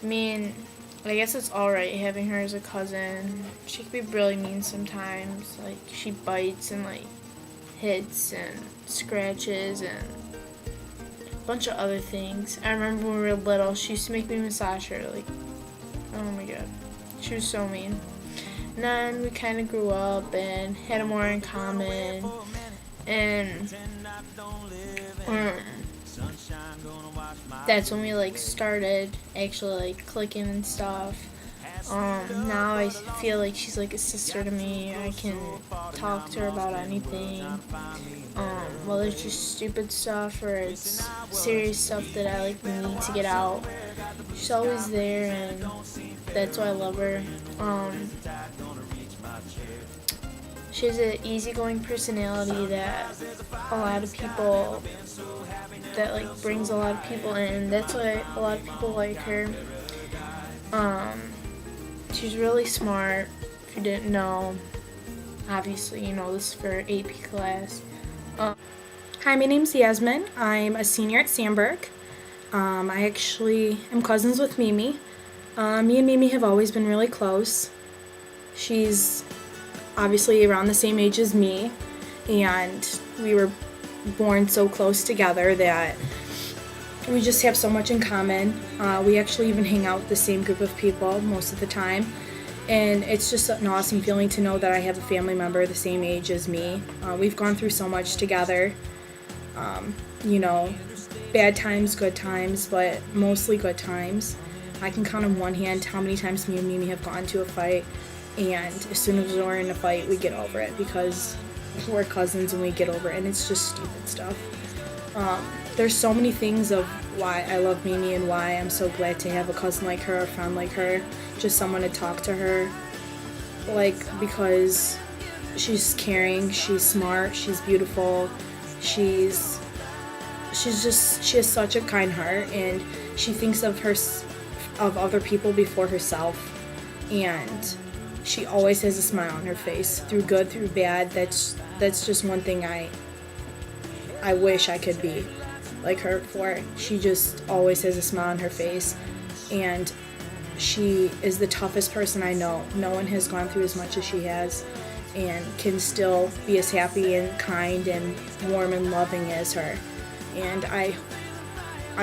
I mean, I guess it's alright having her as a cousin. She can be really mean sometimes. Like, she bites and, like, hits and scratches and a bunch of other things. I remember when we were little, she used to make me massage her. Like, oh my god. She was so mean. And then we kind of grew up and had more in common. And um, that's when we like started actually like clicking and stuff. Now I feel like she's like a sister to me. I can talk to her about anything. Whether it's just stupid stuff or it's serious stuff that I like need to get out. She's always there, and that's why I love her. She has an easygoing personality that a lot of people that like brings a lot of people in. That's why a lot of people like her. Um, she's really smart. If you didn't know, obviously you know this is for AP class. Hi, my name's Yasmin. I'm a senior at Sandberg. I actually am cousins with Mimi. Me and Mimi have always been really close. She's obviously around the same age as me, and we were born so close together that we just have so much in common. We actually even hang out with the same group of people most of the time. And it's just an awesome feeling to know that I have a family member the same age as me. We've gone through so much together. You know, bad times, good times, but mostly good times. I can count on one hand how many times me and Mimi have gone to a fight, and as soon as we're in a fight, we get over it because we're cousins and we get over it, and it's just stupid stuff. There's so many things of why I love Mimi and why I'm so glad to have a cousin like her, a friend like her, just someone to talk to her, like, because she's caring, she's smart, she's beautiful, she's she has such a kind heart, and she thinks of other people before herself, and she always has a smile on her face through good, through bad. That's just one thing I wish I could be like her for. She just always has a smile on her face, and she is the toughest person I know. No one has gone through as much as she has and can still be as happy and kind and warm and loving as her. And I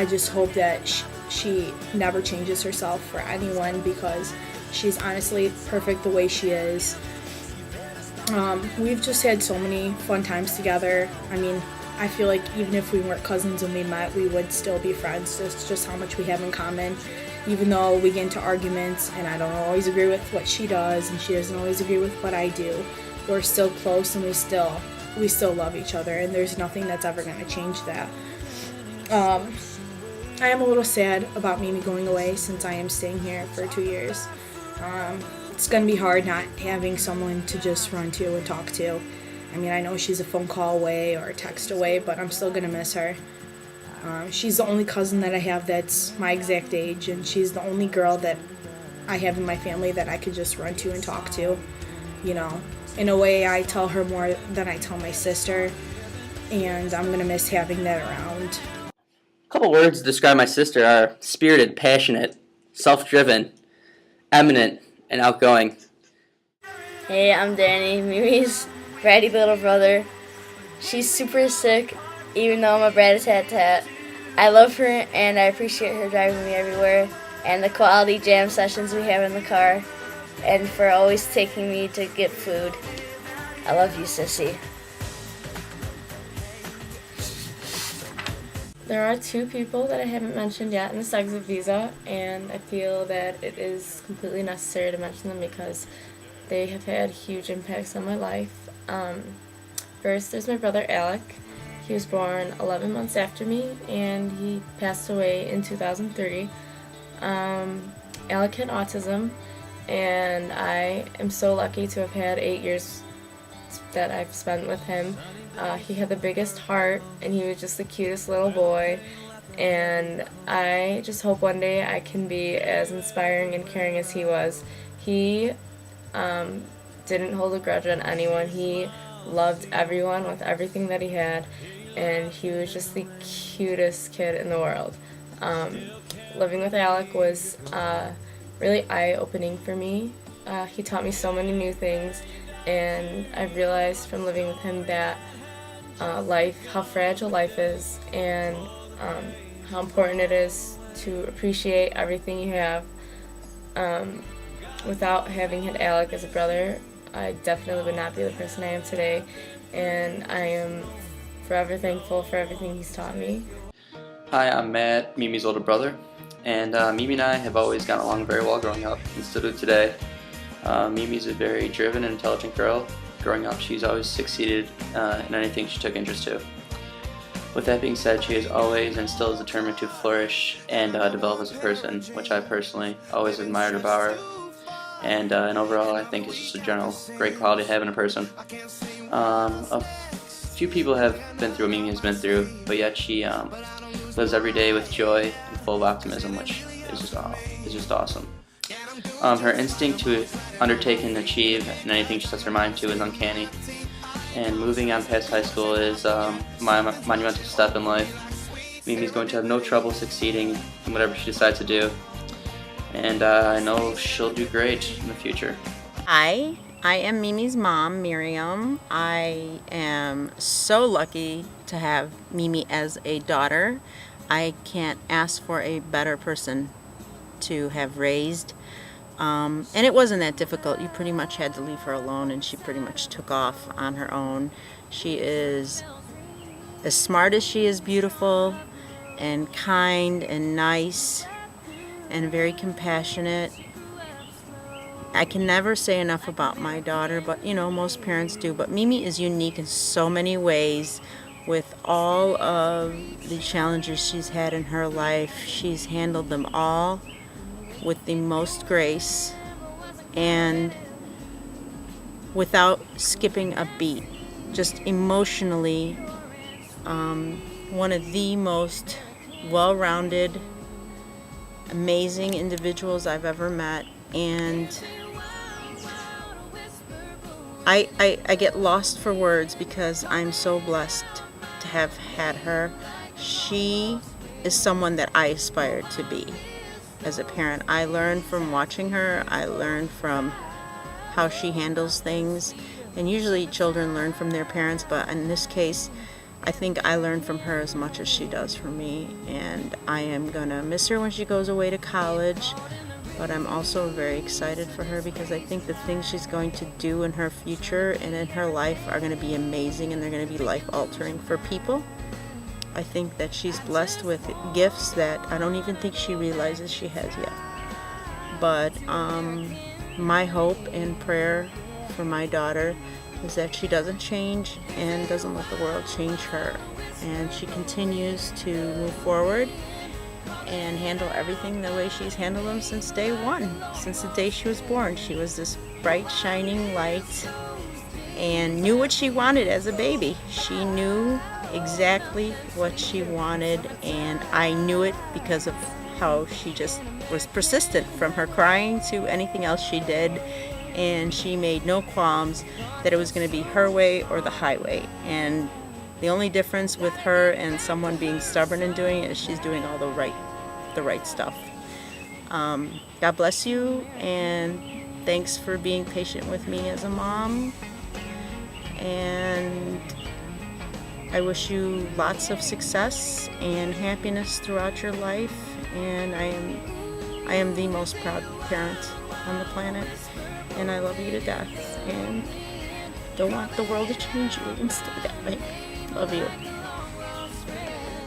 just hope that she never changes herself for anyone because she's honestly perfect the way she is. We've just had so many fun times together. I mean, I feel like even if we weren't cousins when we met, we would still be friends. Just how much we have in common. Even though we get into arguments and I don't always agree with what she does and she doesn't always agree with what I do, we're still close and we still love each other, and there's nothing that's ever going to change that. I am a little sad about Mimi going away since I am staying here for 2 years. It's going to be hard not having someone to just run to and talk to. I mean, I know she's a phone call away or a text away, but I'm still going to miss her. She's the only cousin that I have that's my exact age, and she's the only girl that I have in my family that I could just run to and talk to. You know, in a way, I tell her more than I tell my sister, and I'm going to miss having that around. A couple words to describe my sister are spirited, passionate, self-driven, eminent, and outgoing. Hey, I'm Danny, Mimi's bratty little brother. She's super sick, even though I'm a bratty tat. I love her and I appreciate her driving me everywhere and the quality jam sessions we have in the car and for always taking me to get food. I love you, sissy. There are two people that I haven't mentioned yet in this exit visa, and I feel that it is completely necessary to mention them because they have had huge impacts on my life. First, there's my brother Alec. He was born 11 months after me, and he passed away in 2003. Alec had autism, and I am so lucky to have had 8 years that I've spent with him. He had the biggest heart, and he was just the cutest little boy. And I just hope one day I can be as inspiring and caring as he was. He didn't hold a grudge on anyone. He loved everyone with everything that he had, and he was just the cutest kid in the world. living with Alec was really eye-opening for me. He taught me so many new things, and I've realized from living with him that how fragile life is, and how important it is to appreciate everything you have. Without having had Alec as a brother, I definitely would not be the person I am today, and I am forever thankful for everything he's taught me. Hi, I'm Matt, Mimi's older brother, and Mimi and I have always gotten along very well growing up, and still do today. Mimi's a very driven and intelligent girl. Growing up, she's always succeeded in anything she took interest to. With that being said, she is always and still is determined to flourish and develop as a person, which I personally always admired about her. And overall, I think it's just a general great quality to have in a person. A few people have been through what Mimi has been through, but yet she lives every day with joy and full of optimism, which is just awesome. Her instinct to undertake and achieve in anything she sets her mind to is uncanny. And moving on past high school is my monumental step in life. Mimi's going to have no trouble succeeding in whatever she decides to do. And I know she'll do great in the future. Hi, I am Mimi's mom, Miriam. I am so lucky to have Mimi as a daughter. I can't ask for a better person to have raised. And it wasn't that difficult. You pretty much had to leave her alone, and she pretty much took off on her own. She is as smart as she is beautiful, and kind and nice, and very compassionate. I can never say enough about my daughter, but most parents do. But Mimi is unique in so many ways. With all of the challenges she's had in her life, she's handled them all with the most grace and without skipping a beat. Just emotionally, one of the most well-rounded, amazing individuals I've ever met. And I get lost for words because I'm so blessed to have had her. She is someone that I aspire to be as a parent. I learned from watching her. I learned from how she handles things. And usually children learn from their parents, but in this case, I think I learned from her as much as she does from me. And I am going to miss her when she goes away to college. But I'm also very excited for her because I think the things she's going to do in her future and in her life are going to be amazing, and they're going to be life-altering for people. I think that she's blessed with gifts that I don't even think she realizes she has yet. But my hope and prayer for my daughter is that she doesn't change and doesn't let the world change her. And she continues to move forward and handle everything the way she's handled them since day one. Since the day she was born, she was this bright, shining light and knew what she wanted as a baby. She knew exactly what she wanted, and I knew it because of how she just was persistent, from her crying to anything else she did, and she made no qualms that it was going to be her way or the highway. And the only difference with her and someone being stubborn and doing it is she's doing all the right stuff. God bless you, and thanks for being patient with me as a mom. And I wish you lots of success and happiness throughout your life. And I am the most proud parent on the planet, and I love you to death. And don't want the world to change you and stay that way. Love you.